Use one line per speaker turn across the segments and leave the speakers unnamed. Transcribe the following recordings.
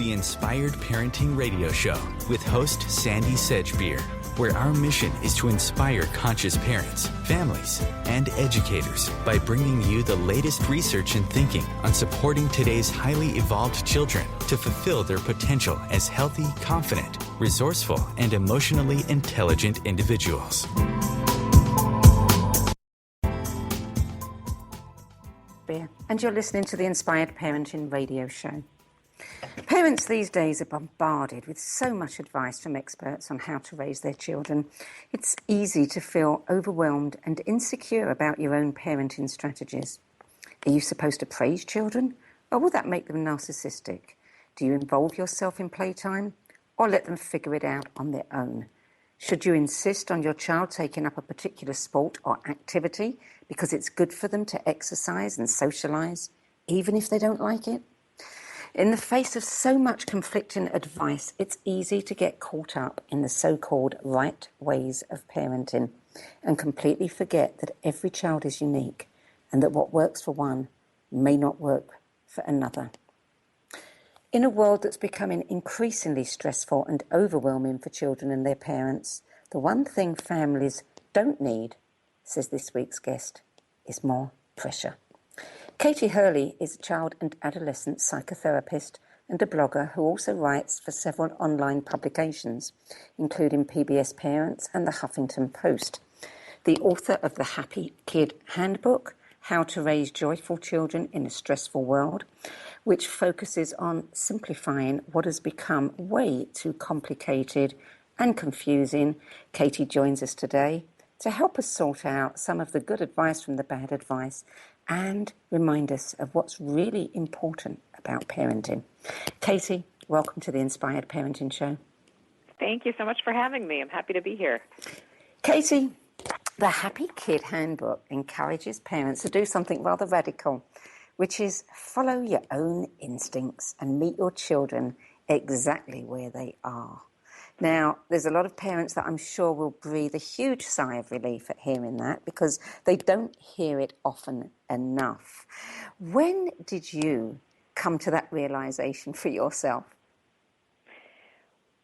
the Inspired Parenting Radio Show with host Sandy Sedgbeer, where our mission is to inspire conscious parents, families, and educators by bringing you the latest research and thinking on supporting today's highly evolved children to fulfill their potential as healthy, confident, resourceful, and emotionally intelligent individuals.
And you're listening to the Inspired Parenting Radio Show. Parents these days are bombarded with so much advice from experts on how to raise their children. It's easy to feel overwhelmed and insecure about your own parenting strategies. Are you supposed to praise children, or will that make them narcissistic? Do you involve yourself in playtime, or let them figure it out on their own? Should you insist on your child taking up a particular sport or activity because it's good for them to exercise and socialize, even if they don't like it? In the face of so much conflicting advice, it's easy to get caught up in the so-called right ways of parenting and completely forget that every child is unique and that what works for one may not work for another. In a world that's becoming increasingly stressful and overwhelming for children and their parents, the one thing families don't need, says this week's guest, is more pressure. Katie Hurley is a child and adolescent psychotherapist and a blogger who also writes for several online publications, including PBS Parents and the Huffington Post. The author of the Happy Kid Handbook, How to Raise Joyful Children in a Stressful World, which focuses on simplifying what has become way too complicated and confusing. Katie joins us today to help us sort out some of the good advice from the bad advice and remind us of what's really important about parenting. Katie, welcome to the Inspired Parenting Show.
Thank you so much for having me. I'm happy to be here.
Katie, the Happy Kid Handbook encourages parents to do something rather radical, which is follow your own instincts and meet your children exactly where they are. Now, there's a lot of parents that I'm sure will breathe a huge sigh of relief at hearing that because they don't hear it often enough. When did you come to that realization for yourself?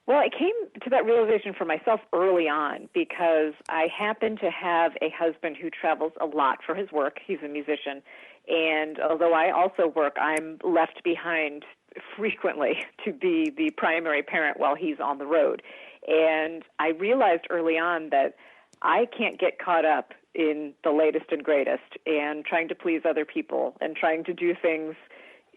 Well, I came to that realization for myself early on because I happen to have a husband who travels a lot for his work. He's a musician. And although I also work, I'm left behind frequently to be the primary parent while he's on the road. And I realized early on that I can't get caught up in the latest and greatest and trying to please other people and trying to do things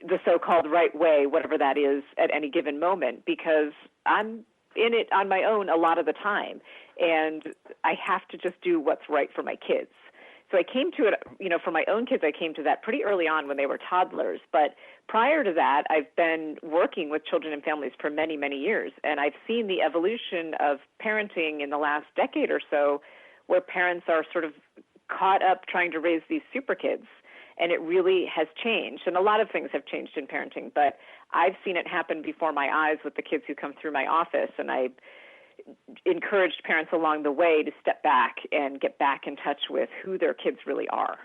the so-called right way, whatever that is, at any given moment, because I'm in it on my own a lot of the time. And I have to just do what's right for my kids. So I came to it, for my own kids, I came to that pretty early on when they were toddlers. But prior to that, I've been working with children and families for many, many years. And I've seen the evolution of parenting in the last decade or so where parents are sort of caught up trying to raise these super kids. And it really has changed. And a lot of things have changed in parenting. But I've seen it happen before my eyes with the kids who come through my office. And I encouraged parents along the way to step back and get back in touch with who their kids really are.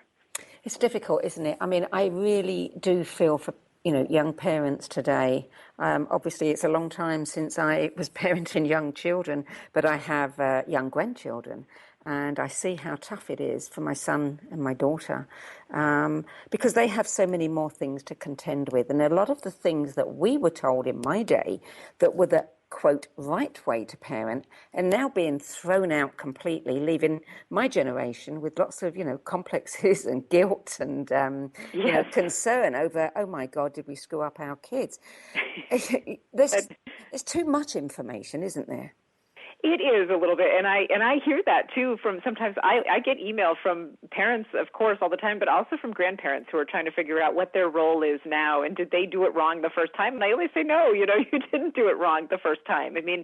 It's difficult, isn't it? I mean, I really do feel for, young parents today. Obviously, it's a long time since I was parenting young children, but I have young grandchildren. And I see how tough it is for my son and my daughter because they have so many more things to contend with. And a lot of the things that we were told in my day that were the quote, right way to parent, and now being thrown out completely, leaving my generation with lots of, complexes and guilt and, concern over, oh my God, did we screw up our kids? There's too much information, isn't there?
It is a little bit, and I hear that too from sometimes I get email from parents, of course, all the time, but also from grandparents who are trying to figure out what their role is now and did they do it wrong the first time? And I always say, no, you didn't do it wrong the first time. I mean,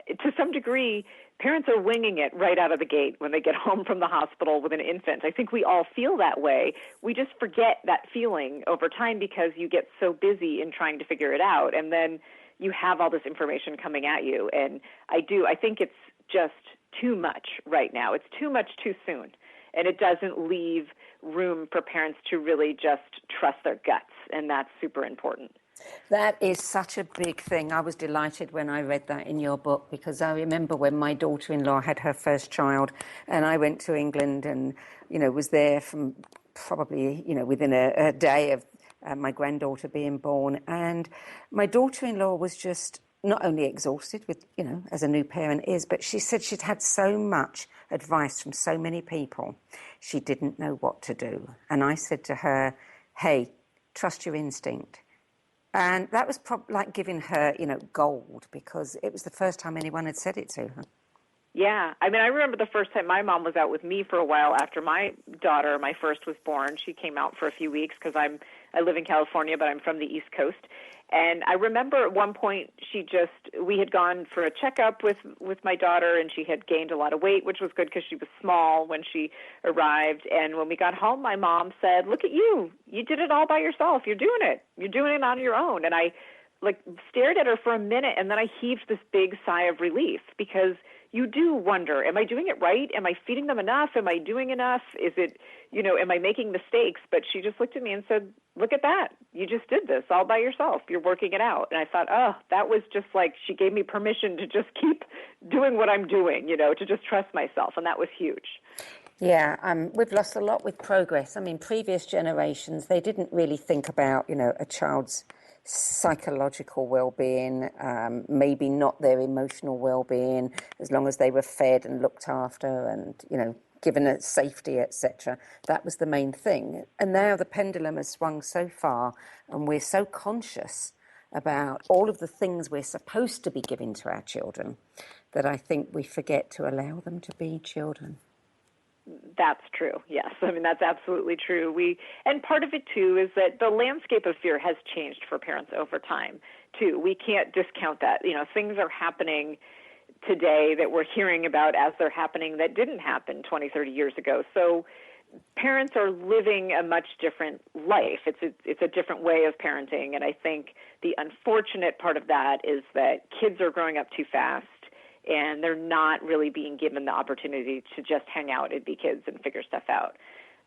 to some degree, parents are winging it right out of the gate when they get home from the hospital with an infant. I think we all feel that way. We just forget that feeling over time because you get so busy in trying to figure it out, and then you have all this information coming at you. And I think it's just too much right now. It's too much too soon. And it doesn't leave room for parents to really just trust their guts. And that's super important.
That is such a big thing. I was delighted when I read that in your book, because I remember when my daughter-in-law had her first child and I went to England and, was there from probably, within a day of my granddaughter being born. And my daughter-in-law was just not only exhausted with, as a new parent is, but she said she'd had so much advice from so many people. She didn't know what to do. And I said to her, hey, trust your instinct. And that was like giving her, gold, because it was the first time anyone had said it to her.
Yeah. I mean, I remember the first time my mom was out with me for a while after my daughter, my first, was born. She came out for a few weeks because I live in California, but I'm from the East Coast. And I remember at one point we had gone for a checkup with my daughter, and she had gained a lot of weight, which was good because she was small when she arrived. And when we got home, my mom said, look at you. You did it all by yourself. You're doing it. You're doing it on your own. And I stared at her for a minute, and then I heaved this big sigh of relief, because you do wonder, am I doing it right? Am I feeding them enough? Am I doing enough? Is it, am I making mistakes? But she just looked at me and said, look at that. You just did this all by yourself. You're working it out. And I thought, oh, that was just like, she gave me permission to just keep doing what I'm doing, to just trust myself. And that was huge.
Yeah, we've lost a lot with progress. I mean, previous generations, they didn't really think about, a child's psychological well-being, maybe not their emotional well-being, as long as they were fed and looked after and, given a safety, etc. That was the main thing. And now the pendulum has swung so far, and we're so conscious about all of the things we're supposed to be giving to our children that I think we forget to allow them to be children.
That's true. Yes. I mean, that's absolutely true. And part of it too is that the landscape of fear has changed for parents over time too. We can't discount that. Things are happening today that we're hearing about as they're happening that didn't happen 20, 30 years ago. So parents are living a much different life. It's a different way of parenting. And I think the unfortunate part of that is that kids are growing up too fast, and they're not really being given the opportunity to just hang out and be kids and figure stuff out.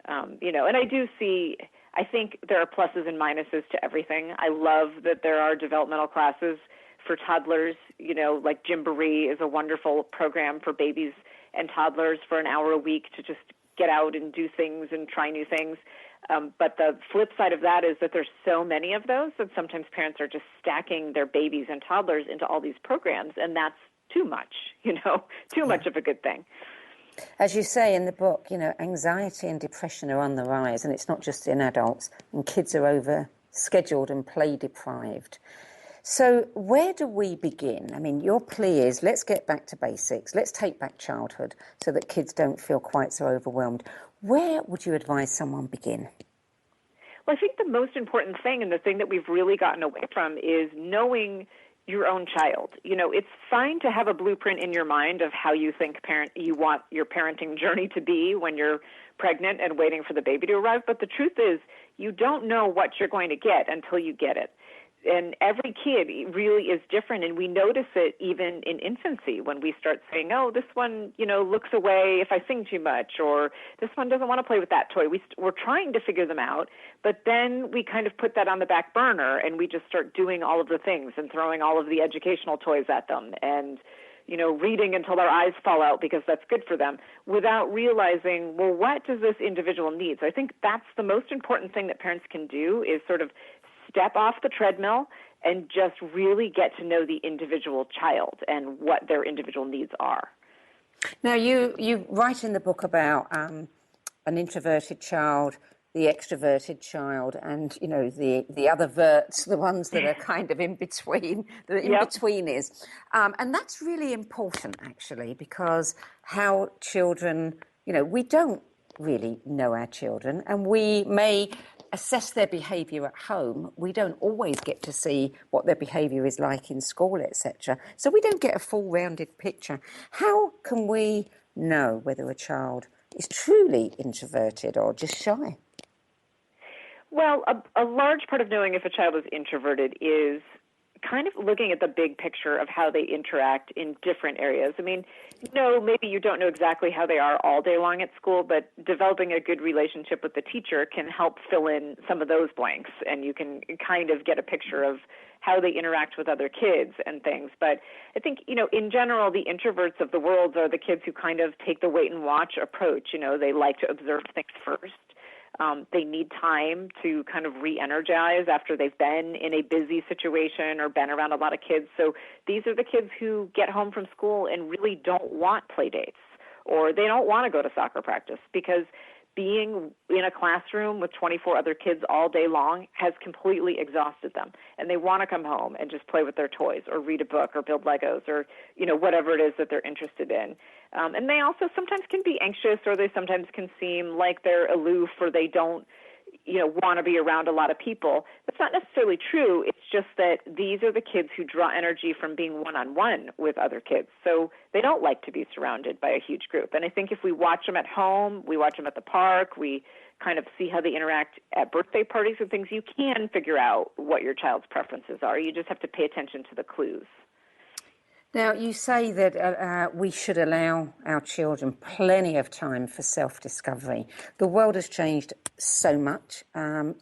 And I think there are pluses and minuses to everything. I love that there are developmental classes for toddlers, like Gymboree is a wonderful program for babies and toddlers for an hour a week to just get out and do things and try new things. But the flip side of that is that there's so many of those that sometimes parents are just stacking their babies and toddlers into all these programs, and that's too much, too much of a good thing.
As you say in the book, anxiety and depression are on the rise, and it's not just in adults, and kids are over-scheduled and play-deprived. So where do we begin? I mean, your plea is, let's get back to basics. Let's take back childhood so that kids don't feel quite so overwhelmed. Where would you advise someone begin?
Well, I think the most important thing, and the thing that we've really gotten away from, is knowing your own child. It's fine to have a blueprint in your mind of how you think you want your parenting journey to be when you're pregnant and waiting for the baby to arrive. But the truth is, you don't know what you're going to get until you get it. And every kid really is different, and we notice it even in infancy when we start saying, oh, this one, looks away if I sing too much, or this one doesn't want to play with that toy. We're trying to figure them out, but then we kind of put that on the back burner, and we just start doing all of the things and throwing all of the educational toys at them and, reading until their eyes fall out because that's good for them, without realizing, well, what does this individual need? So I think that's the most important thing that parents can do, is sort of step off the treadmill and just really get to know the individual child and what their individual needs are.
Now, you write in the book about an introverted child, the extroverted child, and, the other verts, the ones that are kind of in between, the in-betweeners. And that's really important, actually, because how children, we don't really know our children, and we may assess their behaviour at home. We don't always get to see what their behaviour is like in school, etc. So we don't get a full rounded picture. How can we know whether a child is truly introverted or just shy?
Well, a large part of knowing if a child is introverted is kind of looking at the big picture of how they interact in different areas. I mean, no, maybe you don't know exactly how they are all day long at school, but developing a good relationship with the teacher can help fill in some of those blanks, and you can kind of get a picture of how they interact with other kids and things. But I think, in general, the introverts of the world are the kids who kind of take the wait and watch approach. They like to observe things first. They need time to kind of re-energize after they've been in a busy situation or been around a lot of kids. So these are the kids who get home from school and really don't want play dates, or they don't want to go to soccer practice, because being in a classroom with 24 other kids all day long has completely exhausted them. And they want to come home and just play with their toys or read a book or build Legos or, whatever it is that they're interested in. And they also sometimes can be anxious, or they sometimes can seem like they're aloof, or they don't, want to be around a lot of people. That's not necessarily true. It's just that these are the kids who draw energy from being one-on-one with other kids. So they don't like to be surrounded by a huge group. And I think if we watch them at home, we watch them at the park, we kind of see how they interact at birthday parties and things, you can figure out what your child's preferences are. You just have to pay attention to the clues.
Now, you say that we should allow our children plenty of time for self-discovery. The world has changed so much.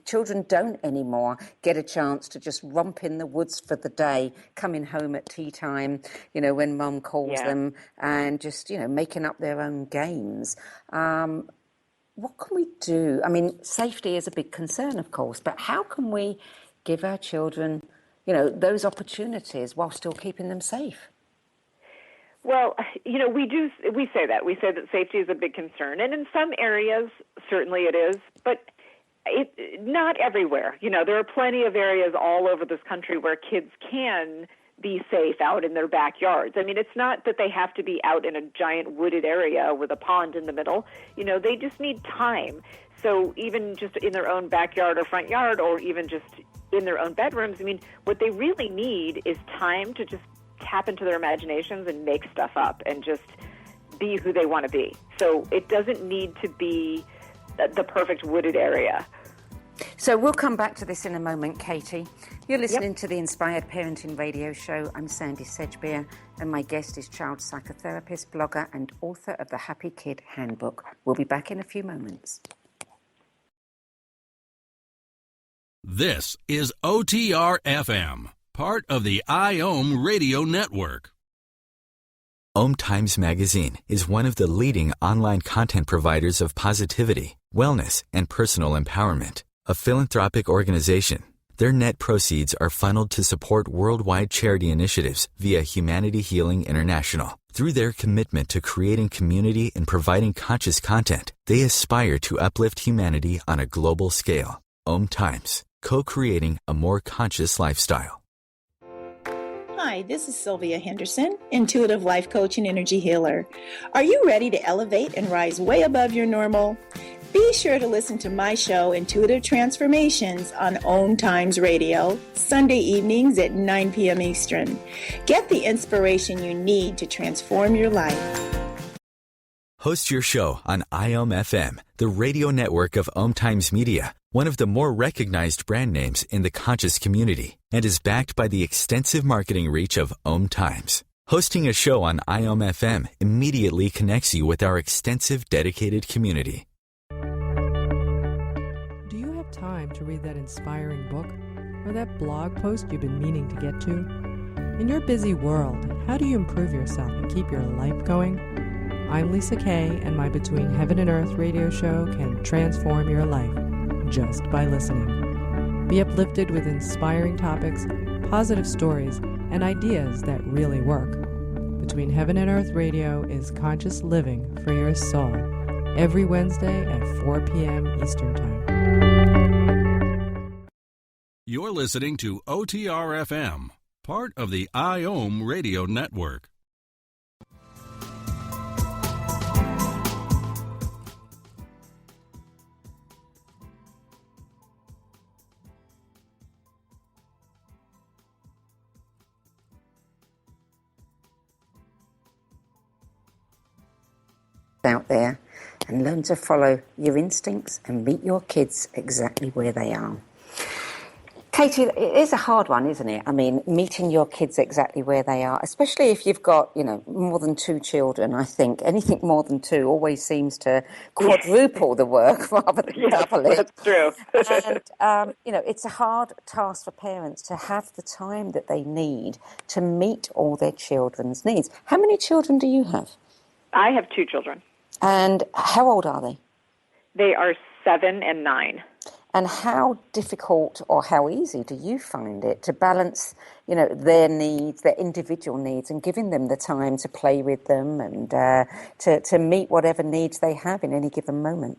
Children don't anymore get a chance to just romp in the woods for the day, coming home at tea time, when mum calls them, and just, making up their own games. What can we do? I mean, safety is a big concern, of course, but how can we give our children, those opportunities while still keeping them safe?
Well, we say that. We say that safety is a big concern. And in some areas, certainly it is, but not everywhere. There are plenty of areas all over this country where kids can be safe out in their backyards. I mean, it's not that they have to be out in a giant wooded area with a pond in the middle. They just need time. So even just in their own backyard or front yard, or even just in their own bedrooms, I mean, what they really need is time to just tap into their imaginations and make stuff up and just be who they want to be. So it doesn't need to be the perfect wooded area.
So we'll come back to this in a moment, Katie. You're listening to the Inspired Parenting Radio Show. I'm Sandy Sedgbeer, and my guest is child psychotherapist, blogger, and author of the Happy Kid Handbook. We'll be back in a few moments.
This is OTR-FM, part of the IOM radio network.
OMTimes magazine is one of the leading online content providers of positivity, wellness, and personal empowerment. A philanthropic organization, their net proceeds are funneled to support worldwide charity initiatives via Humanity Healing International. Through their commitment to creating community and providing conscious content, they aspire to uplift humanity on a global scale. OMTimes, co-creating a more conscious lifestyle.
Hi, this is Sylvia Henderson, intuitive life coach and energy healer. Are you ready to elevate and rise way above your normal? Be sure to listen to my show, Intuitive Transformations, on OMTimes Radio, Sunday evenings at 9 p.m. Eastern. Get the inspiration you need to transform your life.
Host your show on IOM FM, the radio network of OMTimes Media, one of the more recognized brand names in the conscious community, and is backed by the extensive marketing reach of OMTimes. Hosting a show on IOM FM immediately connects you with our extensive dedicated community.
Do you have time to read that inspiring book or that blog post you've been meaning to get to? In your busy world, how do you improve yourself and keep your life going? I'm Lisa Kay, and my Between Heaven and Earth radio show can transform your life just by listening. Be uplifted with inspiring topics, positive stories, and ideas that really work. Between Heaven and Earth Radio is conscious living for your soul, every Wednesday at 4 p.m. Eastern Time.
You're listening to OTR-FM, part of the IOM radio network.
Out there and learn to follow your instincts and meet your kids exactly where they are. Katie, it is a hard one, isn't it? I mean, meeting your kids exactly where they are, especially if you've got, more than 2 children. I think anything more than 2 always seems to quadruple the work rather than double it.
That's true.
And, it's a hard task for parents to have the time that they need to meet all their children's needs. How many children do you have?
I have 2 children.
And how old are they?
They are 7 and 9.
And how difficult or how easy do you find it to balance, their needs, their individual needs, and giving them the time to play with them and to meet whatever needs they have in any given moment?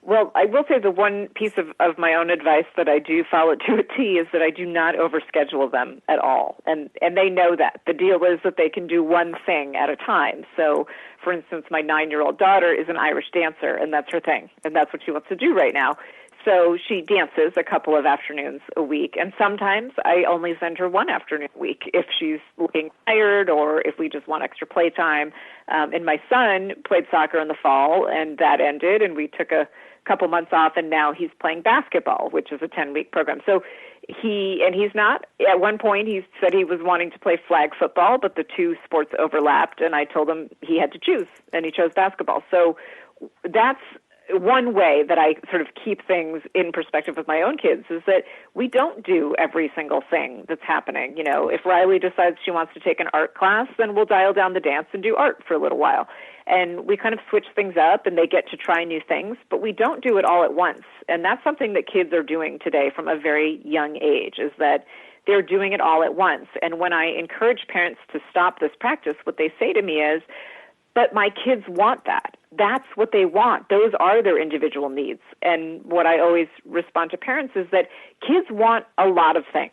Well, I will say the one piece of my own advice that I do follow to a T is that I do not overschedule them at all. And they know that. The deal is that they can do one thing at a time. So, for instance, my 9-year-old daughter is an Irish dancer, and that's her thing. And that's what she wants to do right now. So she dances a couple of afternoons a week, and sometimes I only send her one afternoon a week if she's looking tired or if we just want extra playtime. And my son played soccer in the fall, and that ended, and we took a couple months off, and now he's playing basketball, which is a 10-week program. So he's not, at one point he said he was wanting to play flag football, but the 2 sports overlapped, and I told him he had to choose, and he chose basketball. So that's one way that I sort of keep things in perspective with my own kids is that we don't do every single thing that's happening. If Riley decides she wants to take an art class, then we'll dial down the dance and do art for a little while. And we kind of switch things up and they get to try new things, but we don't do it all at once. And that's something that kids are doing today from a very young age, is that they're doing it all at once. And when I encourage parents to stop this practice, what they say to me is, but my kids want that. That's what they want. Those are their individual needs. And what I always respond to parents is that kids want a lot of things.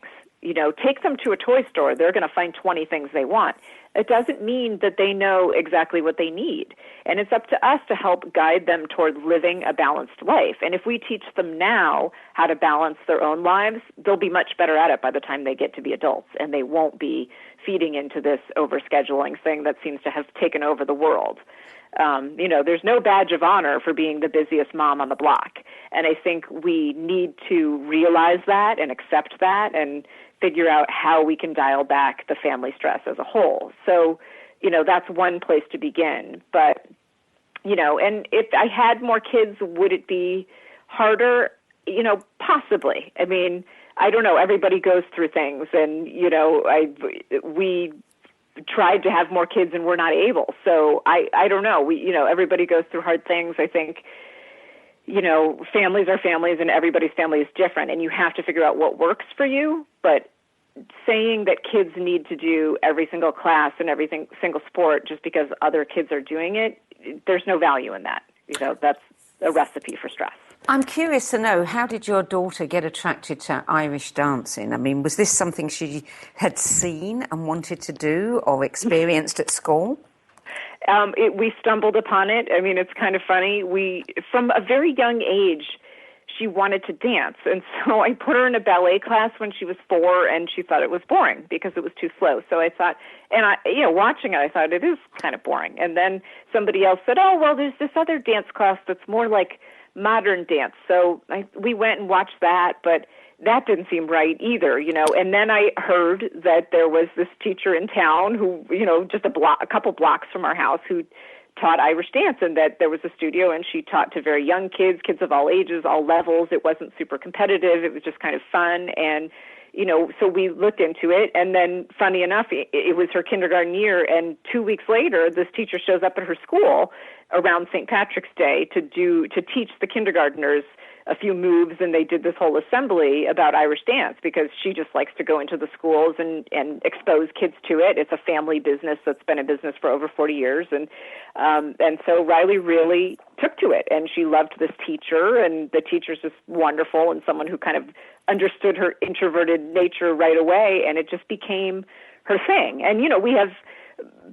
Take them to a toy store. They're going to find 20 things they want. It doesn't mean that they know exactly what they need. And it's up to us to help guide them toward living a balanced life. And if we teach them now how to balance their own lives, they'll be much better at it by the time they get to be adults, and they won't be feeding into this overscheduling thing that seems to have taken over the world. There's no badge of honor for being the busiest mom on the block. And I think we need to realize that and accept that and figure out how we can dial back the family stress as a whole. So, that's one place to begin. But, and if I had more kids, would it be harder? Possibly. I mean, I don't know. Everybody goes through things, and, we tried to have more kids and we're not able. So I don't know. Everybody goes through hard things. I think, families are families and everybody's family is different, and you have to figure out what works for you. But saying that kids need to do every single class and every single sport just because other kids are doing it, there's no value in that. That's a recipe for stress.
I'm curious to know, how did your daughter get attracted to Irish dancing? I mean, was this something she had seen and wanted to do or experienced at school?
We stumbled upon it. I mean, it's kind of funny. From a very young age, she wanted to dance. And so I put her in a ballet class when she was 4, and she thought it was boring because it was too slow. So I thought, watching it, I thought it is kind of boring. And then somebody else said, oh, well, there's this other dance class that's more like modern dance. So we went and watched that, but that didn't seem right either, And then I heard that there was this teacher in town who, just a couple blocks from our house, who taught Irish dance, and that there was a studio, and she taught to very young kids of all ages, all levels. It wasn't super competitive. It was just kind of fun. And, so we looked into it. And then, funny enough, it was her kindergarten year. And 2 weeks later, this teacher shows up at her school around St. Patrick's Day to teach the kindergartners a few moves, and they did this whole assembly about Irish dance because she just likes to go into the schools and expose kids to it. It's a family business that's been a business for over 40 years. And so Riley really took to it, and she loved this teacher, and the teacher's just wonderful and someone who kind of understood her introverted nature right away, and it just became her thing. And, we have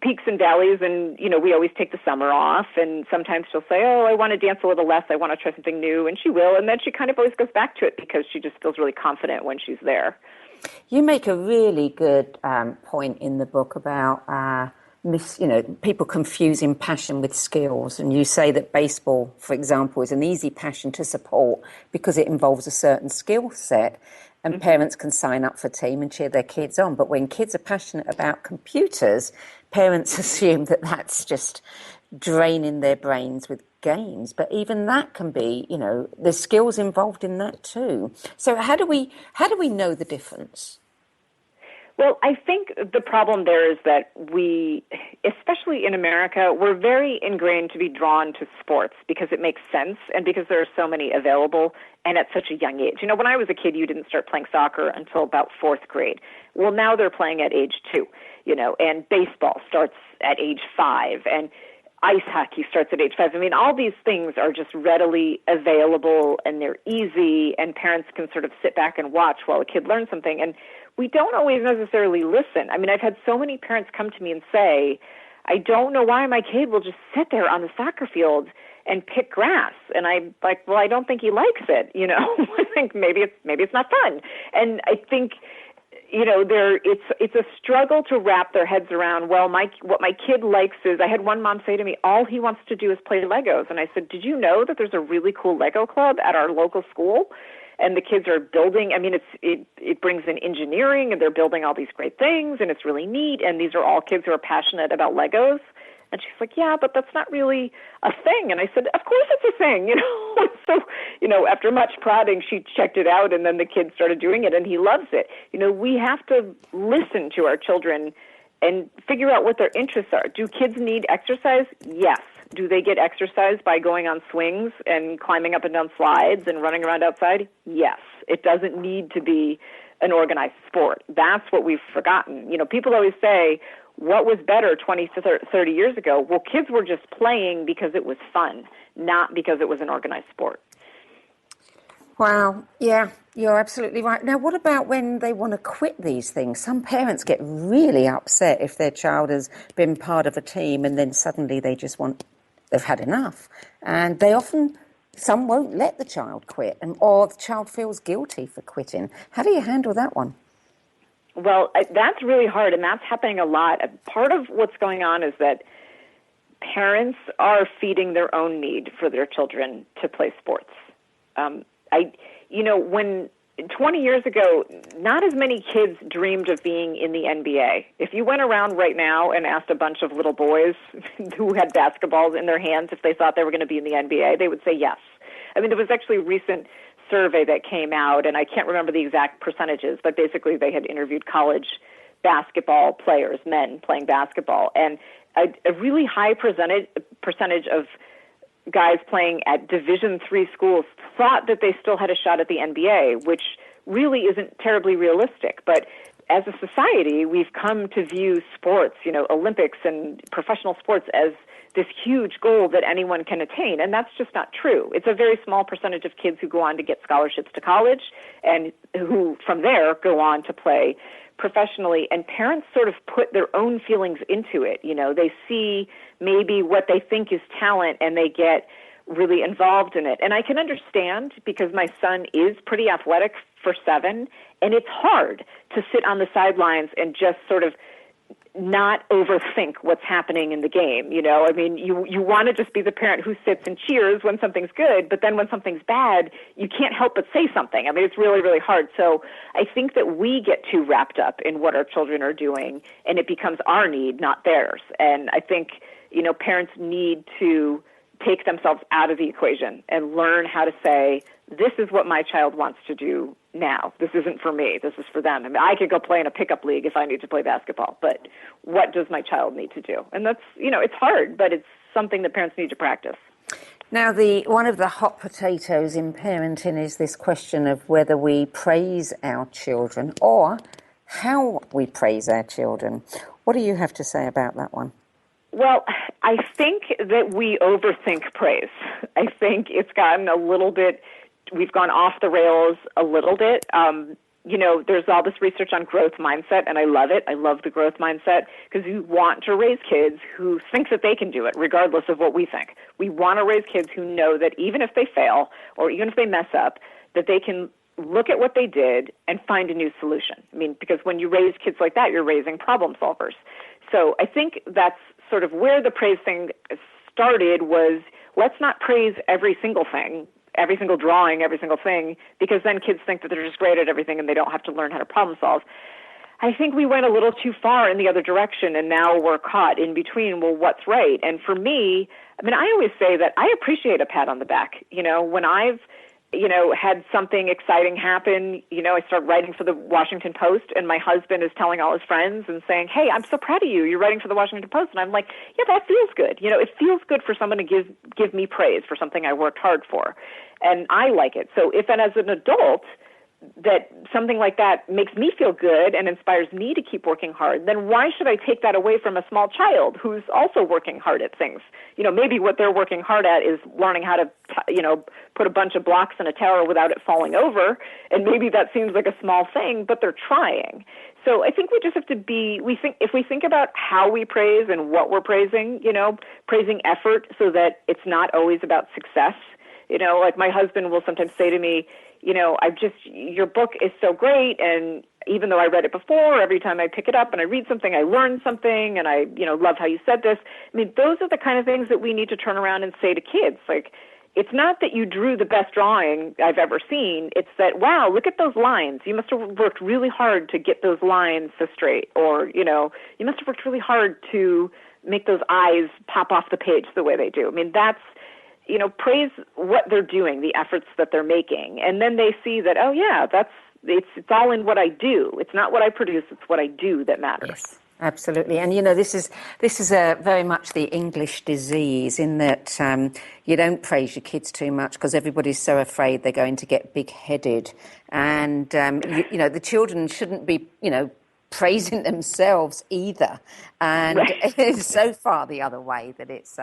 peaks and valleys, and, we always take the summer off, and sometimes she'll say, oh, I want to dance a little less, I want to try something new, and she will, and then she kind of always goes back to it because she just feels really confident when she's there.
You make a really good point in the book about people confusing passion with skills, and you say that baseball, for example, is an easy passion to support because it involves a certain skill set. and parents can sign up for team and cheer their kids on. But when kids are passionate about computers, parents assume that that's just draining their brains with games. But even that can be, there's skills involved in that too. So how do we know the difference?
Well, I think the problem there is that we, especially in America, we're very ingrained to be drawn to sports because it makes sense and because there are so many available and at such a young age. When I was a kid, you didn't start playing soccer until about 4th grade. Well, now they're playing at age 2, and baseball starts at age 5, and ice hockey starts at age 5. All these things are just readily available and they're easy, and parents can sort of sit back and watch while a kid learns something. And we don't always necessarily listen. I've had so many parents come to me and say, I don't know why my kid will just sit there on the soccer field and pick grass. And I'm like, well, I don't think he likes it. I think maybe it's not fun. And I think, it's a struggle to wrap their heads around, well, what my kid likes is, I had one mom say to me, all he wants to do is play Legos. And I said, did you know that there's a really cool Lego club at our local school? And the kids are building, it brings in engineering, and they're building all these great things, and it's really neat, and these are all kids who are passionate about Legos. And she's like, yeah, but that's not really a thing. And I said, of course it's a thing, So, after much prodding, she checked it out, and then the kid started doing it, and he loves it. We have to listen to our children and figure out what their interests are. Do kids need exercise? Yes. Do they get exercise by going on swings and climbing up and down slides and running around outside? Yes. It doesn't need to be an organized sport. That's what we've forgotten. People always say, what was better 20 to 30 years ago? Well, kids were just playing because it was fun, not because it was an organized sport.
Wow, yeah, you're absolutely right. Now, what about when they want to quit these things? Some parents get really upset if their child has been part of a team and then suddenly they've had enough. And some won't let the child quit, or the child feels guilty for quitting. How do you handle that one?
Well, that's really hard, and that's happening a lot. Part of what's going on is that parents are feeding their own need for their children to play sports. When 20 years ago, not as many kids dreamed of being in the NBA. If you went around right now and asked a bunch of little boys who had basketballs in their hands if they thought they were going to be in the NBA, they would say yes. There was actually a recent survey that came out, and I can't remember the exact percentages, but basically they had interviewed college basketball players, men playing basketball, and a really high percentage of guys playing at Division III schools thought that they still had a shot at the NBA, which really isn't terribly realistic. But as a society, we've come to view sports, Olympics and professional sports, as this huge goal that anyone can attain, and that's just not true. It's a very small percentage of kids who go on to get scholarships to college and who, from there, go on to play professionally, and parents sort of put their own feelings into it. They see maybe what they think is talent, and they get really involved in it. And I can understand, because my son is pretty athletic for 7, and it's hard to sit on the sidelines and just sort of not overthink what's happening in the game. You want to just be the parent who sits and cheers when something's good, but then when something's bad, you can't help but say something. It's really, really hard. So I think that we get too wrapped up in what our children are doing, and it becomes our need, not theirs. And I think, parents need to take themselves out of the equation and learn how to say, this is what my child wants to do now. This isn't for me. This is for them. I could go play in a pickup league if I need to play basketball, but what does my child need to do? And that's, it's hard, but it's something that parents need to practice.
Now, one of the hot potatoes in parenting is this question of whether we praise our children or how we praise our children. What do you have to say about that one?
Well, I think that we overthink praise. I think it's gotten a little bit, we've gone off the rails a little bit. There's all this research on growth mindset, and I love it. I love the growth mindset because you want to raise kids who think that they can do it regardless of what we think. We want to raise kids who know that even if they fail or even if they mess up, that they can look at what they did and find a new solution. Because when you raise kids like that, you're raising problem solvers. So I think that's sort of where the praise thing started was, let's not praise every single thing every single drawing, every single thing, because then kids think that they're just great at everything and they don't have to learn how to problem solve. I think we went a little too far in the other direction, and now we're caught in between, well, what's right? And for me, I mean, I always say that I appreciate a pat on the back. When I've had something exciting happen, I start writing for the Washington Post, and my husband is telling all his friends and saying, hey, I'm so proud of you. You're writing for the Washington Post. And I'm like, yeah, that feels good. It feels good for someone to give me praise for something I worked hard for. And I like it. So if, and as an adult, that something like that makes me feel good and inspires me to keep working hard, then why should I take that away from a small child who's also working hard at things? Maybe what they're working hard at is learning how to, put a bunch of blocks in a tower without it falling over, and maybe that seems like a small thing, but they're trying. So I think we just have to if we think about how we praise and what we're praising, praising effort so that it's not always about success. Like my husband will sometimes say to me, your book is so great, and even though I read it before, every time I pick it up and I read something, I learn something, and I, love how you said this. I mean, those are the kind of things that we need to turn around and say to kids. Like, it's not that you drew the best drawing I've ever seen. It's that, wow, look at those lines. You must have worked really hard to get those lines so straight, or, you must have worked really hard to make those eyes pop off the page the way they do. I mean, that's, praise what they're doing, the efforts that they're making. And then they see that, oh, yeah, it's all in what I do. It's not what I produce, it's what I do that matters.
Yes, absolutely. And, this is a very much the English disease in that you don't praise your kids too much because everybody's so afraid they're going to get big-headed. And, the children shouldn't be, praising themselves either. And
right.
It's so far the other way that it's,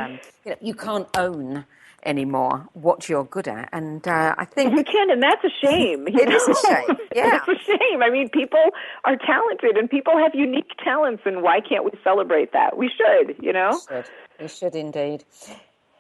you can't own anymore what you're good at, and I think
you can, and that's a shame.
It is a shame. Yeah,
it's a shame. I mean, people are talented, and people have unique talents, and why can't we celebrate that? We should,
We should indeed.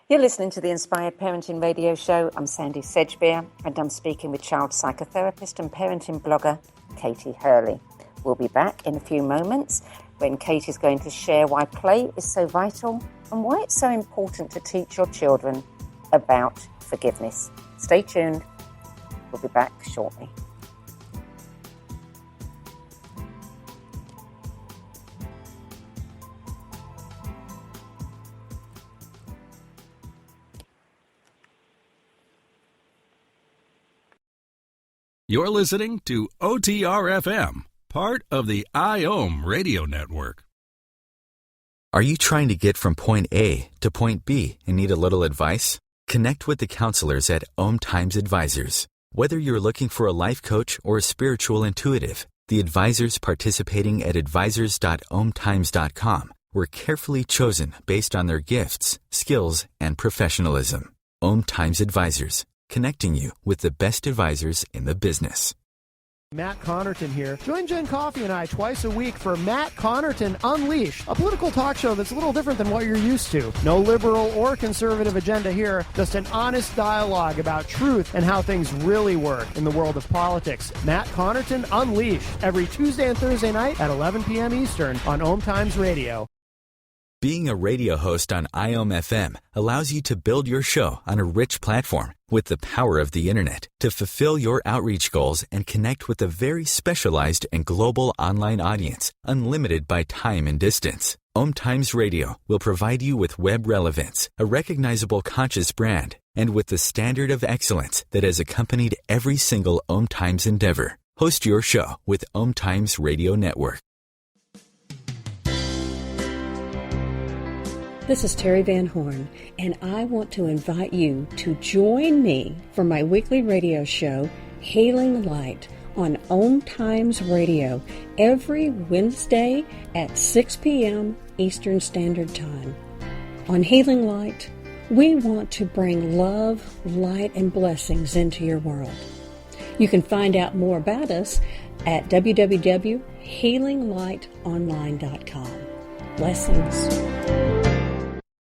You're listening to the Inspired Parenting Radio Show. I'm Sandy Sedgbeer, and I'm speaking with child psychotherapist and parenting blogger Katie Hurley. We'll be back in a few moments when Katie is going to share why play is so vital and why it's so important to teach your children about forgiveness. Stay tuned. We'll be back shortly.
You're listening to OTR-FM, part of the IOM radio network.
Are you trying to get from point A to point B and need a little advice? Connect with the counselors at OMTimes Advisors. Whether you're looking for a life coach or a spiritual intuitive, the advisors participating at advisors.omtimes.com were carefully chosen based on their gifts, skills, and professionalism. OMTimes Advisors, connecting you with the best advisors in the business.
Matt Connerton here. Join Jen Coffey and I twice a week for Matt Connerton Unleashed, a political talk show that's a little different than what you're used to. No liberal or conservative agenda here, just an honest dialogue about truth and how things really work in the world of politics. Matt Connerton Unleashed, every Tuesday and Thursday night at 11 p.m. Eastern on OMTimes Radio.
Being a radio host on IOM FM allows you to build your show on a rich platform with the power of the internet to fulfill your outreach goals and connect with a very specialized and global online audience, unlimited by time and distance. OMTimes Radio will provide you with web relevance, a recognizable conscious brand, and with the standard of excellence that has accompanied every single OMTimes endeavor. Host your show with OMTimes Radio Network.
This is Terry Van Horn, and I want to invite you to join me for my weekly radio show, Healing Light, on OMTimes Radio every Wednesday at 6 p.m. Eastern Standard Time. On Healing Light, we want to bring love, light, and blessings into your world. You can find out more about us at www.healinglightonline.com. Blessings.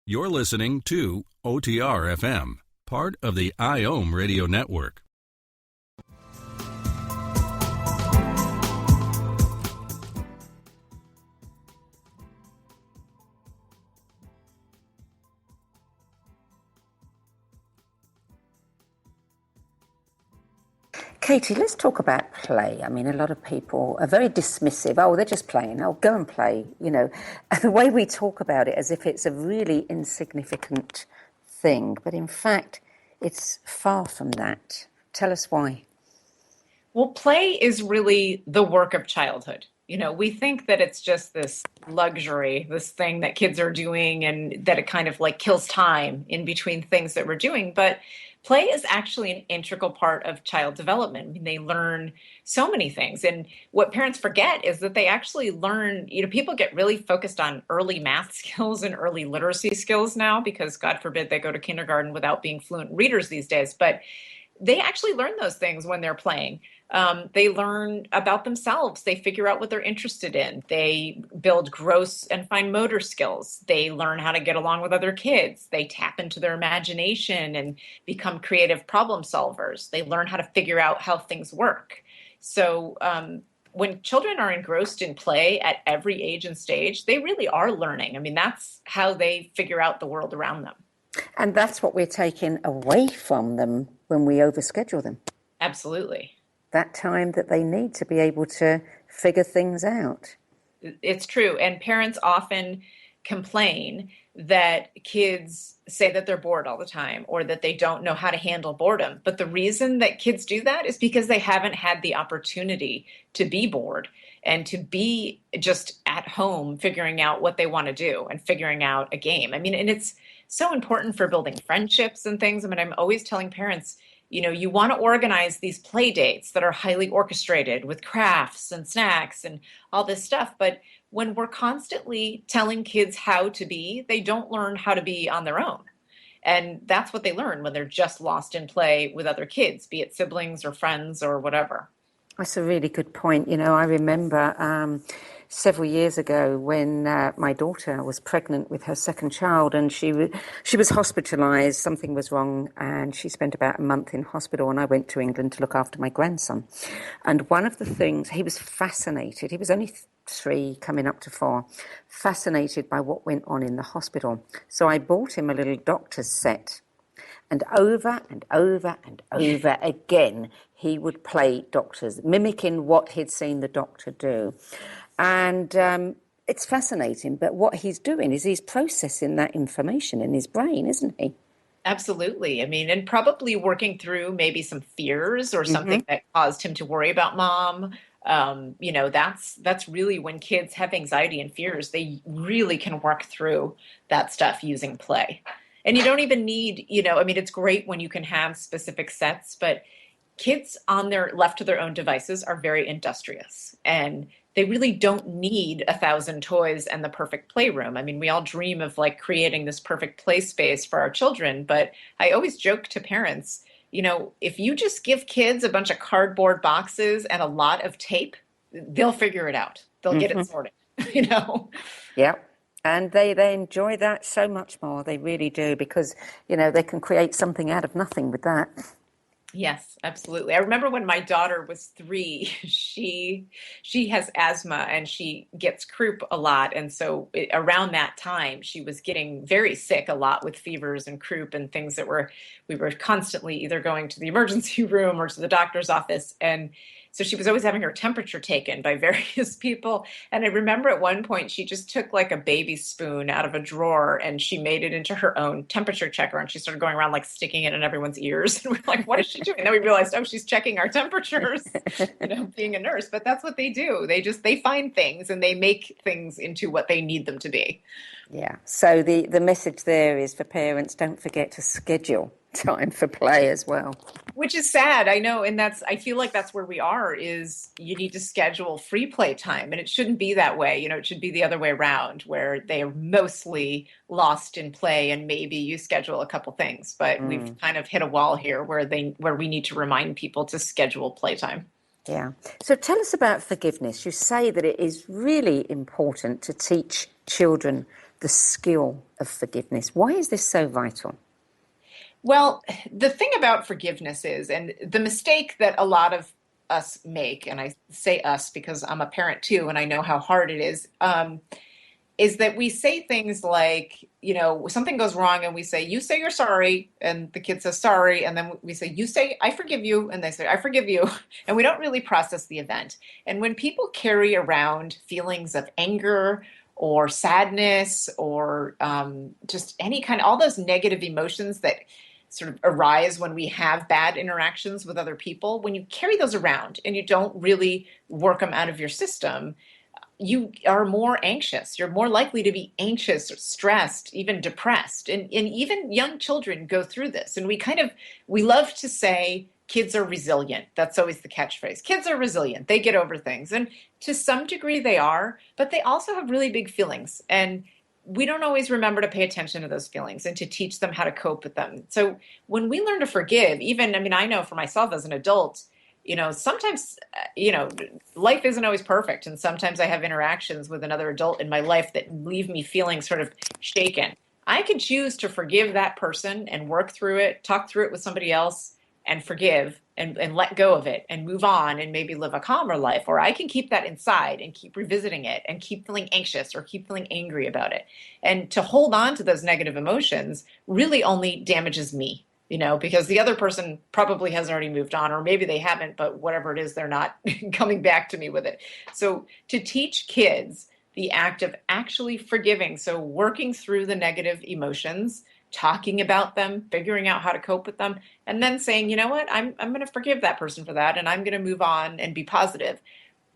You're listening to OTR-FM, part of the IOM radio network.
Katie, let's talk about play. I mean, a lot of people are very dismissive. Oh, they're just playing. Oh, go and play. You know, the way we talk about it as if it's a really insignificant thing. But in fact, it's far from that. Tell us why.
Well, play is really the work of childhood. You know, we think that it's just this luxury, this thing that kids are doing, and that it kind of like kills time in between things that we're doing. But play is actually an integral part of child development. I mean, they learn so many things. And what parents forget is that they actually learn, you know, people get really focused on early math skills and early literacy skills now because, God forbid, they go to kindergarten without being fluent readers these days. But they actually learn those things when they're playing. They learn about themselves. They figure out what they're interested in. They build gross and fine motor skills. They learn how to get along with other kids. They tap into their imagination and become creative problem solvers. They learn how to figure out how things work. So when children are engrossed in play at every age and stage, they really are learning. I mean, that's how they figure out the world around them.
And that's what we're taking away from them when we overschedule them.
Absolutely.
That time that they need to be able to figure things out.
It's true. And parents often complain that kids say that they're bored all the time or that they don't know how to handle boredom. But the reason that kids do that is because they haven't had the opportunity to be bored and to be just at home figuring out what they want to do and figuring out a game. I mean, and it's so important for building friendships and things. I mean, I'm always telling parents, you know, you want to organize these play dates that are highly orchestrated with crafts and snacks and all this stuff. But when we're constantly telling kids how to be, they don't learn how to be on their own. And that's what they learn when they're just lost in play with other kids, be it siblings or friends or whatever.
That's a really good point. You know, I remember several years ago when my daughter was pregnant with her second child, and she was hospitalised. Something was wrong, and she spent about a month in hospital, and I went to England to look after my grandson. And one of the things, he was fascinated. He was only 3, coming up to 4, fascinated by what went on in the hospital. So I bought him a little doctor's set. And over and over and over again, he would play doctors, mimicking what he'd seen the doctor do. And it's fascinating, but what he's doing is he's processing that information in his brain, isn't he?
Absolutely. I mean, and probably working through maybe some fears or something that caused him to worry about mom. You know, that's really when kids have anxiety and fears, they really can work through that stuff using play. And you don't even need, you know, I mean, it's great when you can have specific sets, but kids on their left to their own devices are very industrious and they really don't need 1,000 toys and the perfect playroom. I mean, we all dream of like creating this perfect play space for our children, but I always joke to parents, you know, if you just give kids a bunch of cardboard boxes and a lot of tape, they'll figure it out. They'll get it sorted, you know?
Yeah. And they enjoy that so much more. They really do, because, you know, they can create something out of nothing with that.
Yes, absolutely. I remember when my daughter was 3, she has asthma and she gets croup a lot. And so around that time, she was getting very sick a lot with fevers and croup and things that we were constantly either going to the emergency room or to the doctor's office. And so she was always having her temperature taken by various people. And I remember at one point, she just took like a baby spoon out of a drawer and she made it into her own temperature checker. And she started going around like sticking it in everyone's ears. And we're like, what is she doing? And then we realized, oh, she's checking our temperatures, you know, being a nurse. But that's what they do. They find things and they make things into what they need them to be.
Yeah. So the message there is for parents, don't forget to schedule time for play as well.
Which is sad, I know, and I feel like that's where we are, is you need to schedule free play time, and it shouldn't be that way. You know, it should be the other way around, where they are mostly lost in play, and maybe you schedule a couple things. But we've kind of hit a wall here where we need to remind people to schedule playtime.
Yeah. So tell us about forgiveness. You say that it is really important to teach children the skill of forgiveness. Why is this so vital?
Well, the thing about forgiveness is, and the mistake that a lot of us make, and I say us because I'm a parent too, and I know how hard it is is that we say things like, something goes wrong and we say, you say you're sorry, and the kid says sorry, and then we say, you say I forgive you, and they say I forgive you, and we don't really process the event. And when people carry around feelings of anger or sadness or just any kind of all those negative emotions that sort of arise when we have bad interactions with other people, when you carry those around and you don't really work them out of your system, you are more anxious. You're more likely to be anxious or stressed, even depressed. And even young children go through this. And we love to say kids are resilient. That's always the catchphrase. Kids are resilient. They get over things. And to some degree they are, but they also have really big feelings. And we don't always remember to pay attention to those feelings and to teach them how to cope with them. So when we learn to forgive, I know for myself as an adult, sometimes, life isn't always perfect. And sometimes I have interactions with another adult in my life that leave me feeling sort of shaken. I can choose to forgive that person and work through it, talk through it with somebody else and forgive and let go of it and move on and maybe live a calmer life. Or I can keep that inside and keep revisiting it and keep feeling anxious or keep feeling angry about it. And to hold on to those negative emotions really only damages me. Because the other person probably has already moved on, or maybe they haven't, but whatever it is, they're not coming back to me with it. So to teach kids the act of actually forgiving, so working through the negative emotions, talking about them, figuring out how to cope with them, and then saying, you know what, I'm going to forgive that person for that, and I'm going to move on and be positive.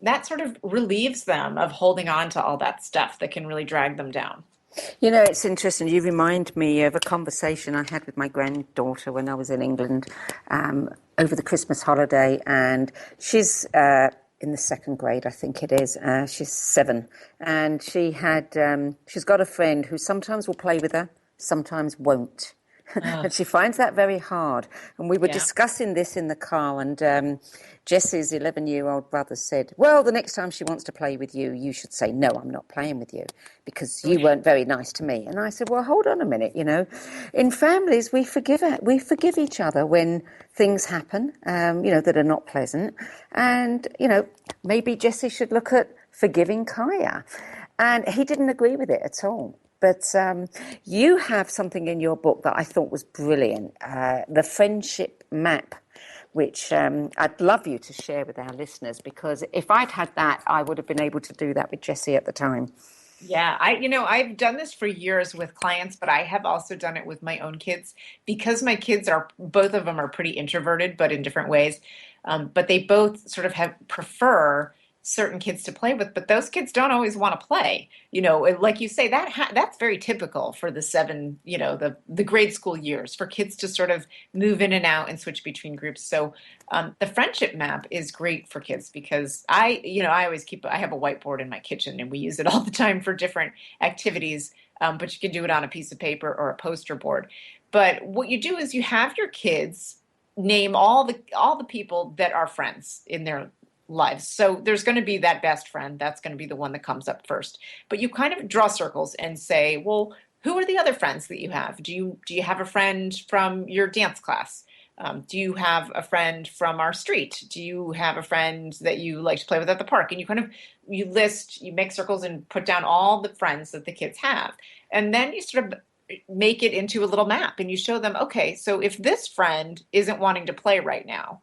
That sort of relieves them of holding on to all that stuff that can really drag them down.
It's interesting. You remind me of a conversation I had with my granddaughter when I was in England over the Christmas holiday, and she's in the second grade, I think it is. She's 7, and she's got a friend who sometimes will play with her, sometimes won't. And she finds that very hard. And we were discussing this in the car, and Jessie's 11-year-old brother said, well, the next time she wants to play with you, you should say, no, I'm not playing with you because you weren't very nice to me. And I said, well, hold on a minute, In families, we forgive each other when things happen, that are not pleasant. And, maybe Jessie should look at forgiving Kaya. And he didn't agree with it at all. But you have something in your book that I thought was brilliant, the friendship map, which I'd love you to share with our listeners, because if I'd had that, I would have been able to do that with Jessie at the time.
Yeah, I've done this for years with clients, but I have also done it with my own kids because my kids both of them are pretty introverted, but in different ways. But they both sort of prefer certain kids to play with, but those kids don't always want to play. Like you say, that's very typical for the 7, the grade school years, for kids to sort of move in and out and switch between groups. So the friendship map is great for kids because I have a whiteboard in my kitchen and we use it all the time for different activities. But you can do it on a piece of paper or a poster board. But what you do is you have your kids name all the people that are friends in their lives. So there's going to be that best friend. That's going to be the one that comes up first. But you kind of draw circles and say, well, who are the other friends that you have? Do you have a friend from your dance class? Do you have a friend from our street? Do you have a friend that you like to play with at the park? And you make circles and put down all the friends that the kids have. And then you sort of make it into a little map and you show them, okay, so if this friend isn't wanting to play right now,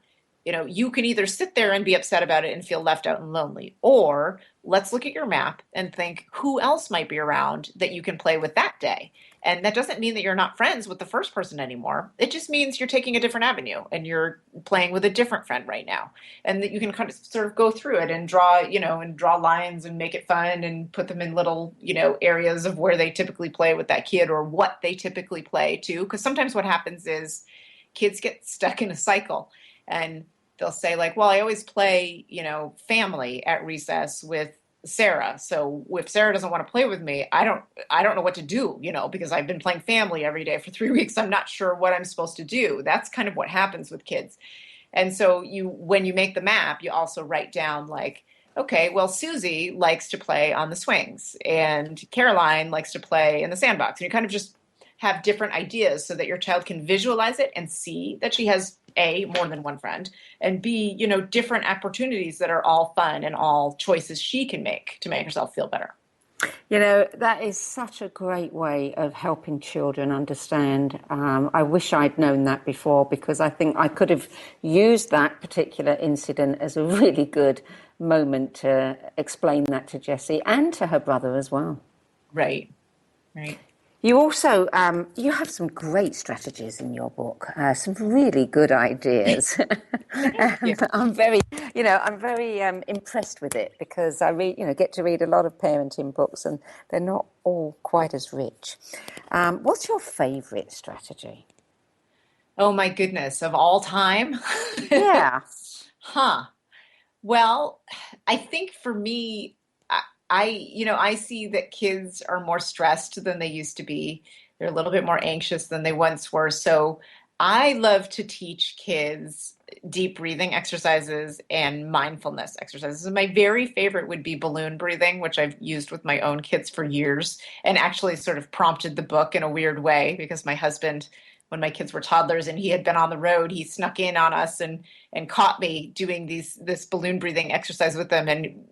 you can either sit there and be upset about it and feel left out and lonely, or let's look at your map and think who else might be around that you can play with that day. And that doesn't mean that you're not friends with the first person anymore. It just means you're taking a different avenue and you're playing with a different friend right now. And that you can kind of sort of go through it and draw lines and make it fun and put them in little, areas of where they typically play with that kid or what they typically play too. Because sometimes what happens is kids get stuck in a cycle and they'll say like, well, I always play, family at recess with Sarah. So if Sarah doesn't want to play with me, I don't know what to do, because I've been playing family every day for 3 weeks. I'm not sure what I'm supposed to do. That's kind of what happens with kids. And so when you make the map, you also write down like, okay, well, Susie likes to play on the swings and Caroline likes to play in the sandbox. And you kind of just have different ideas so that your child can visualize it and see that she has A, more than one friend, and B, different opportunities that are all fun and all choices she can make to make herself feel better.
You know, that is such a great way of helping children understand. I wish I'd known that before, because I think I could have used that particular incident as a really good moment to explain that to Jessie and to her brother as well.
Right.
You also, you have some great strategies in your book, some really good ideas. I'm very impressed with it, because I get to read a lot of parenting books, and they're not all quite as rich. What's your favourite strategy?
Oh my goodness, of all time?
Yeah.
Well, I think for me, I see that kids are more stressed than they used to be. They're a little bit more anxious than they once were. So I love to teach kids deep breathing exercises and mindfulness exercises. My very favorite would be balloon breathing, which I've used with my own kids for years, and actually sort of prompted the book in a weird way, because my husband, when my kids were toddlers and he had been on the road, he snuck in on us and caught me doing this balloon breathing exercise with them. And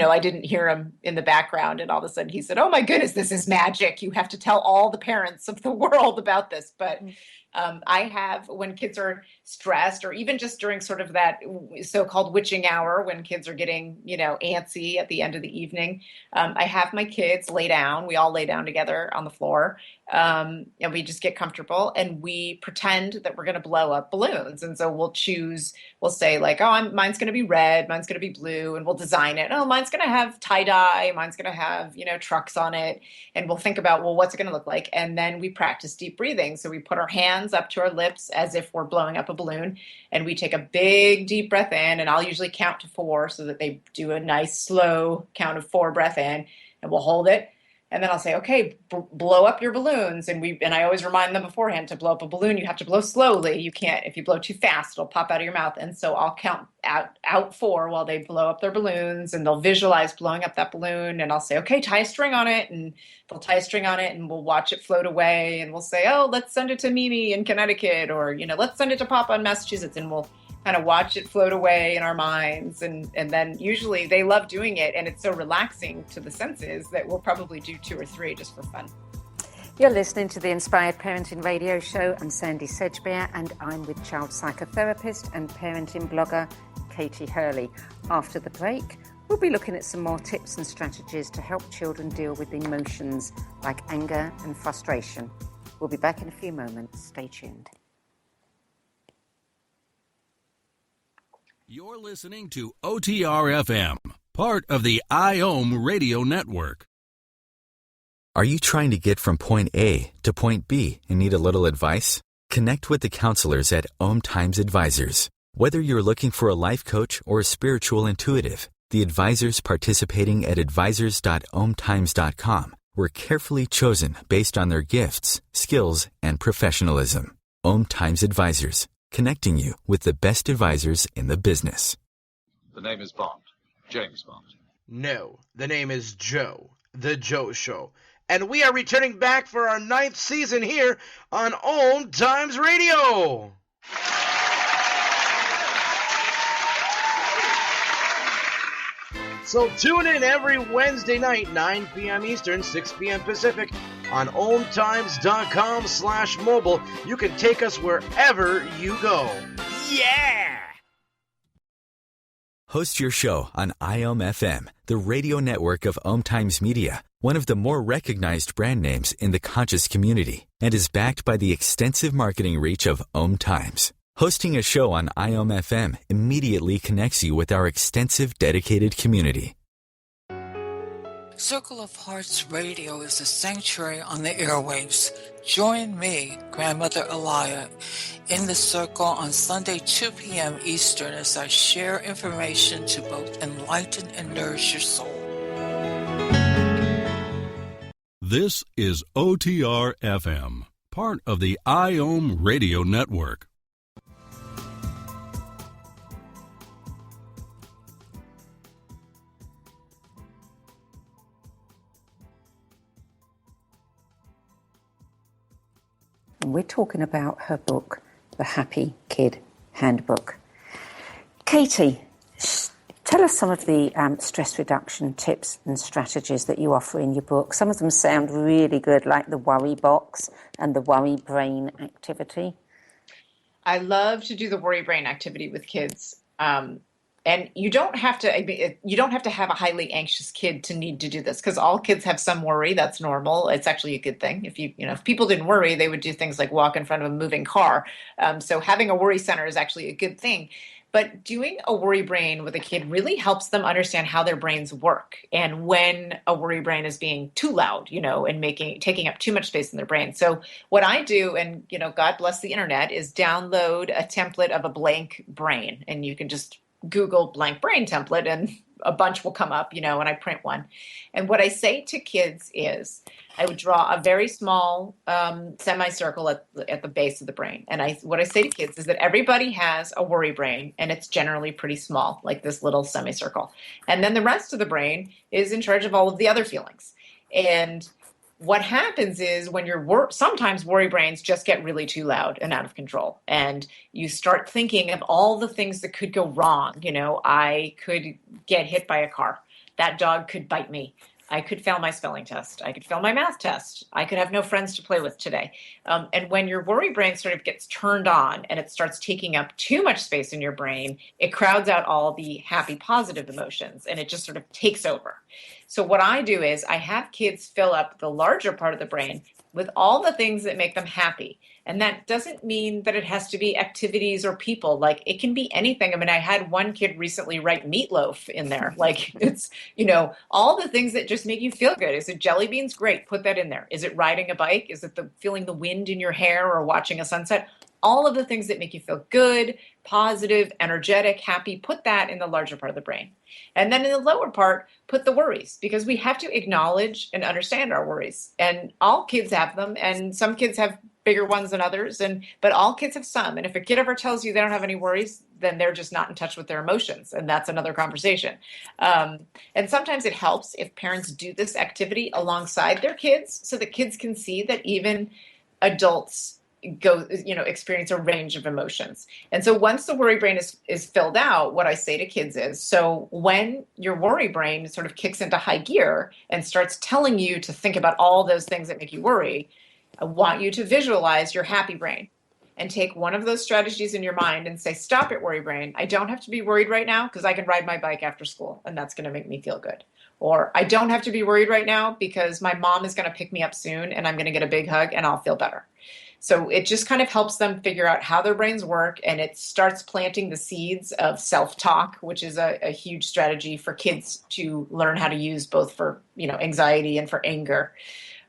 I didn't hear him in the background. And all of a sudden he said, "Oh my goodness, this is magic. You have to tell all the parents of the world about this." But I have, when kids are stressed, or even just during sort of that so-called witching hour, when kids are getting, antsy at the end of the evening, I have my kids lay down. We all lay down together on the floor, and we just get comfortable, and we pretend that we're going to blow up balloons. And so we'll say like, "Oh, mine's going to be red, mine's going to be blue," and we'll design it. "Oh, mine's going to have tie-dye, mine's going to have, trucks on it." And we'll think about, well, what's it going to look like? And then we practice deep breathing. So we put our hands up to our lips as if we're blowing up a balloon, and we take a big deep breath in, and I'll usually count to 4 so that they do a nice slow count of 4 breath in, and we'll hold it. And then I'll say, "Okay, blow up your balloons." And I always remind them beforehand, to blow up a balloon, you have to blow slowly. You can't, if you blow too fast, it'll pop out of your mouth. And so I'll count out 4 while they blow up their balloons, and they'll visualize blowing up that balloon. And I'll say, "Okay, tie a string on it." And they'll tie a string on it, and we'll watch it float away. And we'll say, "Oh, let's send it to Mimi in Connecticut," or, let's send it to Papa in Massachusetts. And we'll kind of watch it float away in our minds. And then usually they love doing it, and it's so relaxing to the senses that we'll probably do 2 or 3 just for fun.
You're listening to the Inspired Parenting Radio Show. I'm Sandy Sedgbeer, and I'm with child psychotherapist and parenting blogger Katie Hurley. After the break, we'll be looking at some more tips and strategies to help children deal with emotions like anger and frustration. We'll be back in a few moments. Stay tuned.
You're listening to OTR FM, part of the IOM Radio Network.
Are you trying to get from point A to point B and need a little advice? Connect with the counselors at OMTimes Advisors. Whether you're looking for a life coach or a spiritual intuitive, the advisors participating at advisors.omtimes.com were carefully chosen based on their gifts, skills, and professionalism. OMTimes Advisors, connecting you with the best advisors in the business.
The name is Bond. James Bond.
No, the name is Joe. The Joe Show. And we are returning back for our 9th season here on OMTimes Radio. So tune in every Wednesday night, 9 p.m. Eastern, 6 p.m. Pacific, on OMTimes.com/mobile. You can take us wherever you go. Yeah!
Host your show on IOM FM, the radio network of OMTimes Media, one of the more recognized brand names in the conscious community, and is backed by the extensive marketing reach of OMTimes. Hosting a show on IOM FM immediately connects you with our extensive dedicated community.
Circle of Hearts Radio is a sanctuary on the airwaves. Join me, Grandmother Elia, in the circle on Sunday, 2 p.m. Eastern, as I share information to both enlighten and nourish your soul.
This is OTR FM, part of the IOM Radio Network.
We're talking about her book, The Happy Kid Handbook. Katie, tell us some of the stress reduction tips and strategies that you offer in your book. Some of them sound really good, like the worry box and the worry brain activity.
I love to do the worry brain activity with kids. And you don't have to, you don't have to have a highly anxious kid to need to do this, because all kids have some worry. That's normal. It's actually a good thing. If people didn't worry, they would do things like walk in front of a moving car. So having a worry center is actually a good thing. But doing a worry brain with a kid really helps them understand how their brains work and when a worry brain is being too loud, and taking up too much space in their brain. So what I do, and God bless the internet, is download a template of a blank brain, and you can just Google blank brain template and a bunch will come up, and I print one. And what I say to kids is I would draw a very small semicircle at the base of the brain. And what I say to kids is that everybody has a worry brain, and it's generally pretty small, like this little semicircle. And then the rest of the brain is in charge of all of the other feelings. And what happens is when sometimes worry brains just get really too loud and out of control, and you start thinking of all the things that could go wrong. I could get hit by a car. That dog could bite me. I could fail my spelling test. I could fail my math test. I could have no friends to play with today. And when your worry brain sort of gets turned on and it starts taking up too much space in your brain, it crowds out all the happy, positive emotions, and it just sort of takes over. So what I do is I have kids fill up the larger part of the brain with all the things that make them happy. And that doesn't mean that it has to be activities or people. Like, it can be anything. I mean, I had one kid recently write meatloaf in there. Like, it's, all the things that just make you feel good. Is it jelly beans? Great. Put that in there. Is it riding a bike? Is it feeling the wind in your hair or watching a sunset? All of the things that make you feel good, positive, energetic, happy, put that in the larger part of the brain. And then in the lower part, put the worries, because we have to acknowledge and understand our worries. And all kids have them, and some kids have bigger ones than others, but all kids have some. And if a kid ever tells you they don't have any worries, then they're just not in touch with their emotions, and that's another conversation. And sometimes it helps if parents do this activity alongside their kids, so that kids can see that even adults experience a range of emotions. And so once the worry brain is filled out, what I say to kids is, so when your worry brain sort of kicks into high gear and starts telling you to think about all those things that make you worry, I want you to visualize your happy brain and take one of those strategies in your mind and say, stop it, worry brain. I don't have to be worried right now because I can ride my bike after school, and that's going to make me feel good. Or I don't have to be worried right now because my mom is going to pick me up soon and I'm going to get a big hug and I'll feel better. So it just kind of helps them figure out how their brains work, and it starts planting the seeds of self-talk, which is a huge strategy for kids to learn how to use, both for anxiety and for anger.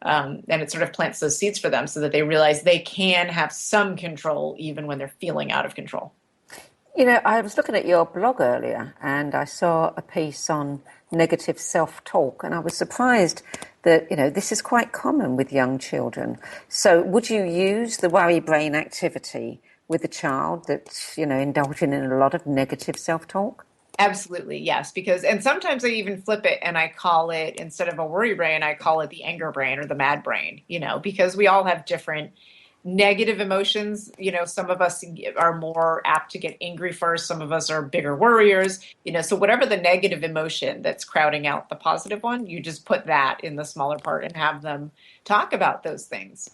And it sort of plants those seeds for them so that they realize they can have some control even when they're feeling out of control.
I was looking at your blog earlier and I saw a piece on negative self-talk, and I was surprised that, this is quite common with young children. So would you use the worry brain activity with a child that's, indulging in a lot of negative self-talk?
Absolutely, yes. And sometimes I even flip it and I call it, instead of a worry brain, I call it the anger brain or the mad brain, because we all have different negative emotions. Some of us are more apt to get angry first. Some of us are bigger worriers, so whatever the negative emotion that's crowding out the positive one, you just put that in the smaller part and have them talk about those things.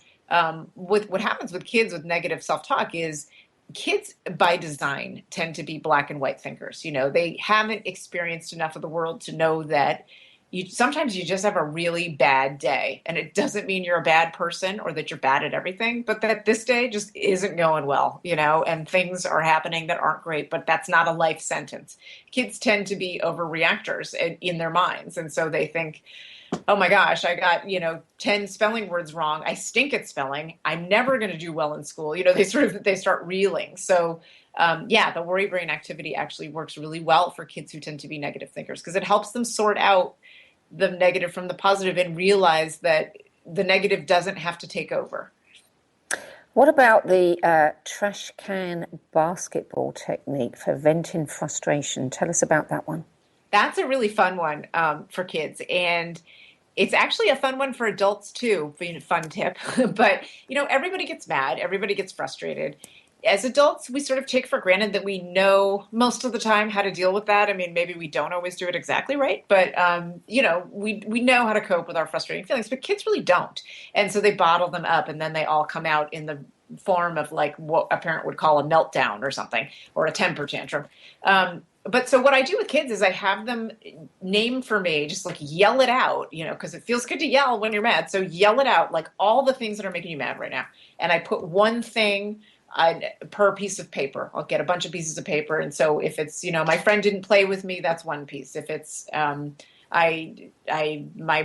What happens with kids with negative self-talk is kids by design tend to be black and white thinkers. They haven't experienced enough of the world to know that sometimes you just have a really bad day, and it doesn't mean you're a bad person or that you're bad at everything, but that this day just isn't going well, and things are happening that aren't great, but that's not a life sentence. Kids tend to be overreactors in their minds. And so they think, oh my gosh, I got, 10 spelling words wrong. I stink at spelling. I'm never going to do well in school. They start reeling. So the worry brain activity actually works really well for kids who tend to be negative thinkers, because it helps them sort out the negative from the positive and realize that the negative doesn't have to take over.
What about the trash can basketball technique for venting frustration? Tell us about that one.
That's a really fun one for kids. And it's actually a fun one for adults too, fun tip. But, everybody gets mad. Everybody gets frustrated. as adults, we sort of take for granted that we know most of the time how to deal with that. I mean, maybe we don't always do it exactly right, but, we know how to cope with our frustrating feelings, but kids really don't. And so they bottle them up, and then they all come out in the form of like what a parent would call a meltdown or something, or a temper tantrum. But so what I do with kids is I have them name for me, just like yell it out, because it feels good to yell when you're mad. So yell it out, like all the things that are making you mad right now. And I put one thing per piece of paper. I'll get a bunch of pieces of paper. And so if it's, my friend didn't play with me, that's one piece. If it's, my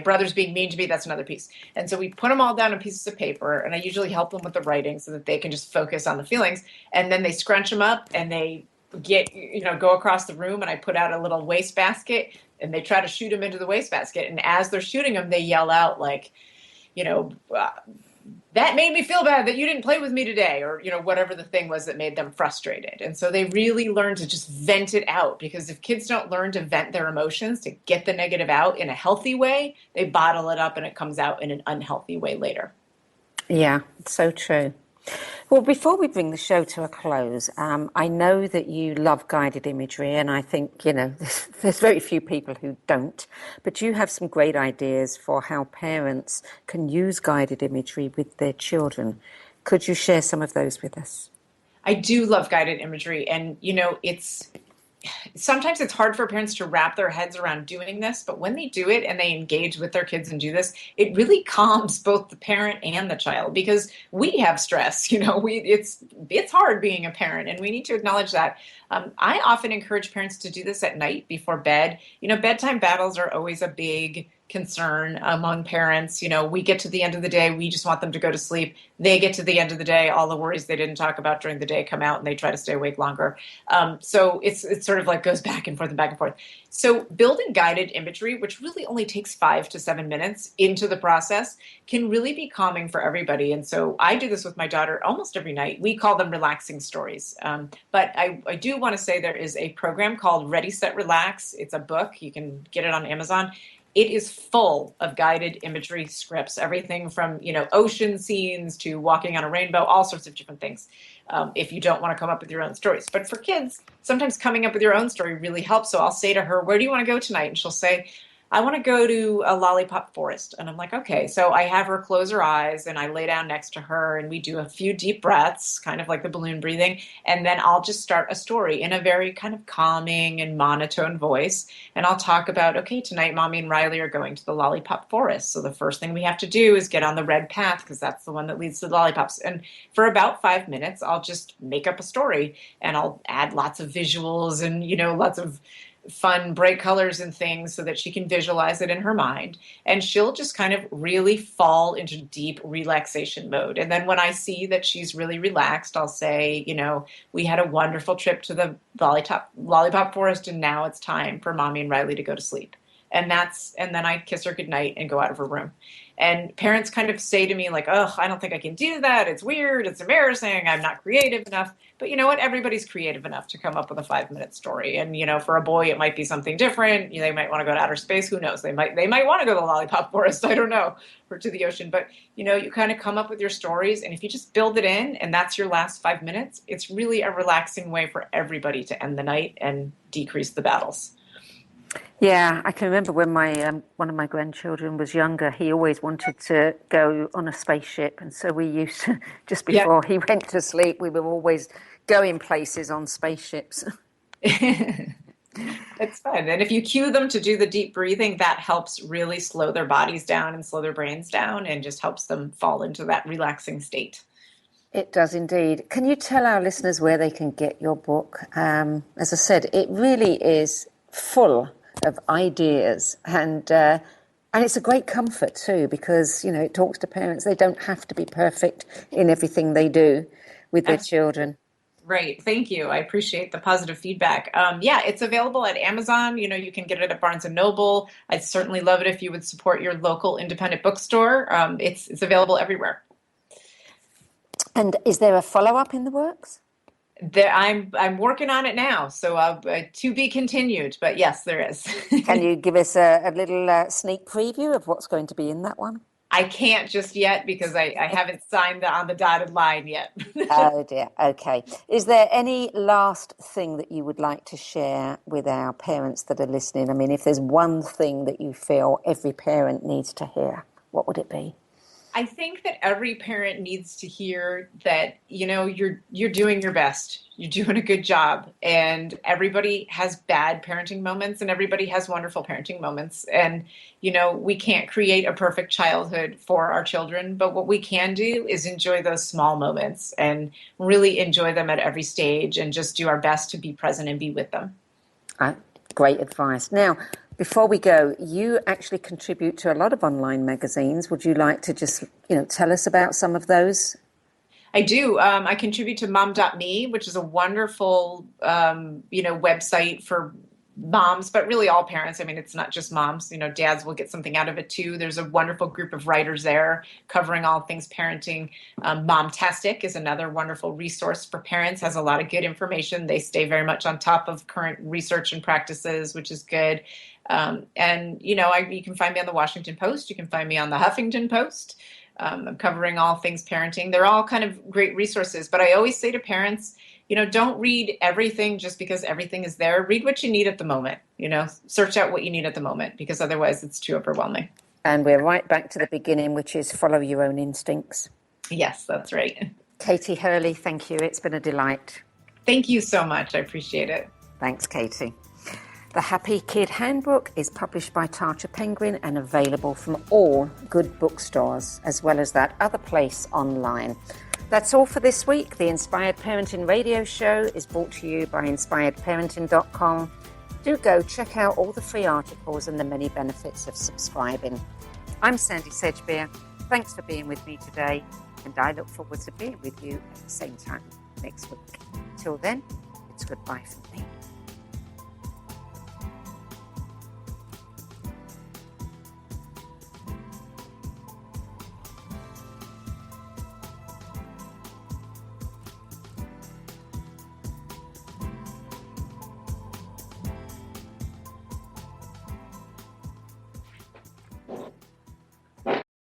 brother's being mean to me, that's another piece. And so we put them all down on pieces of paper, and I usually help them with the writing so that they can just focus on the feelings. And then they scrunch them up and they go across the room, and I put out a little wastebasket, and they try to shoot them into the wastebasket. And as they're shooting them, they yell out like, that made me feel bad that you didn't play with me today, or, whatever the thing was that made them frustrated. And so they really learn to just vent it out, because if kids don't learn to vent their emotions, to get the negative out in a healthy way, they bottle it up and it comes out in an unhealthy way later.
Yeah, it's so true. Well, before we bring the show to a close, I know that you love guided imagery, and I think, there's very few people who don't, but you have some great ideas for how parents can use guided imagery with their children. Could you share some of those with us?
I do love guided imagery, and, sometimes it's hard for parents to wrap their heads around doing this, but when they do it and they engage with their kids and do this, it really calms both the parent and the child, because we have stress. It's hard being a parent, and we need to acknowledge that. I often encourage parents to do this at night before bed. Bedtime battles are always a big concern among parents. We get to the end of the day, we just want them to go to sleep. They get to the end of the day, all the worries they didn't talk about during the day come out, and they try to stay awake longer. So it's sort of like goes back and forth and back and forth. So building guided imagery, which really only takes 5 to 7 minutes into the process, can really be calming for everybody. And so I do this with my daughter almost every night. We call them relaxing stories. But I do want to say there is a program called Ready, Set, Relax. It's a book. You can get it on Amazon. It is full of guided imagery scripts, everything from, ocean scenes to walking on a rainbow, all sorts of different things, if you don't want to come up with your own stories. But for kids, sometimes coming up with your own story really helps. So I'll say to her, where do you want to go tonight? And she'll say, I want to go to a lollipop forest. And I'm like, okay. So I have her close her eyes, and I lay down next to her, and we do a few deep breaths, kind of like the balloon breathing. And then I'll just start a story in a very kind of calming and monotone voice. And I'll talk about, okay, tonight Mommy and Riley are going to the lollipop forest. So the first thing we have to do is get on the red path, because that's the one that leads to the lollipops. And for about 5 minutes, I'll just make up a story, and I'll add lots of visuals and, lots of fun, bright colors and things so that she can visualize it in her mind. And she'll just kind of really fall into deep relaxation mode. And then when I see that she's really relaxed, I'll say, we had a wonderful trip to the lollipop forest, and now it's time for Mommy and Riley to go to sleep. And then I kiss her goodnight and go out of her room. And parents kind of say to me like, oh, I don't think I can do that. It's weird. It's embarrassing. I'm not creative enough. But you know what? Everybody's creative enough to come up with a 5-minute story. And, for a boy, it might be something different. They might want to go to outer space. Who knows? They might want to go to the lollipop forest. I don't know. Or to the ocean. But, you kind of come up with your stories. And if you just build it in, and that's your last 5 minutes, it's really a relaxing way for everybody to end the night and decrease the battles.
Yeah, I can remember when my one of my grandchildren was younger, he always wanted to go on a spaceship. And so we used to, just before he went to sleep, we were always going places on spaceships.
It's fun. And if you cue them to do the deep breathing, that helps really slow their bodies down and slow their brains down, and just helps them fall into that relaxing state.
It does indeed. Can you tell our listeners where they can get your book? As I said, it really is full of ideas, and it's a great comfort too, because it talks to parents. They don't have to be perfect in everything they do with their children.
Right. Thank you. I appreciate the positive feedback. It's available at Amazon. You can get it at Barnes & Noble. I'd certainly love it if you would support your local independent bookstore. It's available everywhere.
And is there a follow-up in the works?
I'm working on it now, so to be continued. But yes, there is.
Can you give us a little sneak preview of what's going to be in that one?
I can't just yet because I haven't signed on the dotted line yet.
Oh dear. Okay. Is there any last thing that you would like to share with our parents that are listening? I mean, if there's one thing that you feel every parent needs to hear, what would it be?
I think that every parent needs to hear that, you're doing your best. You're doing a good job. And everybody has bad parenting moments and everybody has wonderful parenting moments. And, we can't create a perfect childhood for our children, but what we can do is enjoy those small moments and really enjoy them at every stage and just do our best to be present and be with them.
Great advice. Now, before we go, you actually contribute to a lot of online magazines. Would you like to just, tell us about some of those?
I do. I contribute to mom.me, which is a wonderful, website for moms, but really all parents. I mean, it's not just moms, dads will get something out of it too. There's a wonderful group of writers there covering all things parenting. Momtastic is another wonderful resource for parents, has a lot of good information. They stay very much on top of current research and practices, which is good. You can find me on the Washington Post. You can find me on the Huffington Post. I'm covering all things parenting. They're all kind of great resources, but I always say to parents, don't read everything just because everything is there. Read what you need at the moment, search out what you need at the moment, because otherwise it's too overwhelming.
And we're right back to the beginning, which is follow your own instincts.
Yes, that's right.
Katie Hurley, thank you. It's been a delight.
Thank you so much. I appreciate it.
Thanks, Katie. The Happy Kid Handbook is published by Tarcher Penguin and available from all good bookstores, as well as that other place online. That's all for this week. The Inspired Parenting Radio Show is brought to you by inspiredparenting.com. Do go check out all the free articles and the many benefits of subscribing. I'm Sandy Sedgbeer. Thanks for being with me today, and I look forward to being with you at the same time next week. Till then, it's goodbye from me.